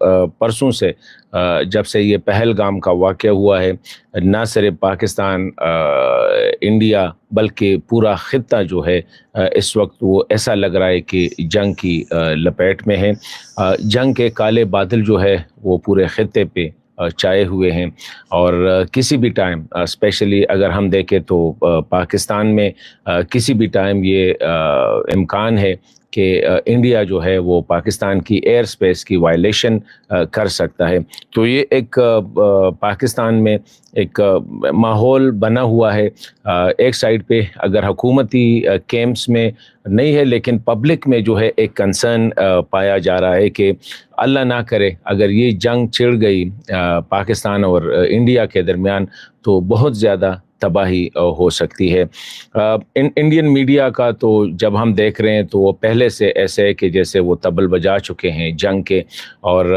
परसों से जब से ये पहलगाम का वाक़या हुआ है, ना सिर्फ पाकिस्तान, इंडिया, बल्कि पूरा ख़ित्ता जो है इस वक्त वो ऐसा लग रहा है कि जंग की लपेट में है। जंग के काले बादल जो है वो पूरे ख़ित्ते पे छाए हुए हैं, और किसी भी टाइम, स्पेशली अगर हम देखें तो पाकिस्तान में किसी भी टाइम ये इम्कान है कि इंडिया जो है वो पाकिस्तान की एयर स्पेस की वायलेशन कर सकता है। तो ये एक पाकिस्तान में एक माहौल बना हुआ है। एक साइड पे अगर हुकूमती कैंप्स में नहीं है, लेकिन पब्लिक में जो है एक कंसर्न पाया जा रहा है कि अल्लाह ना करे अगर ये जंग छिड़ गई पाकिस्तान और इंडिया के दरमियान, तो बहुत ज़्यादा तबाही हो सकती है। इंडियन मीडिया का तो जब हम देख रहे हैं तो वो पहले से ऐसे है कि जैसे वो तबल बजा चुके हैं जंग के, और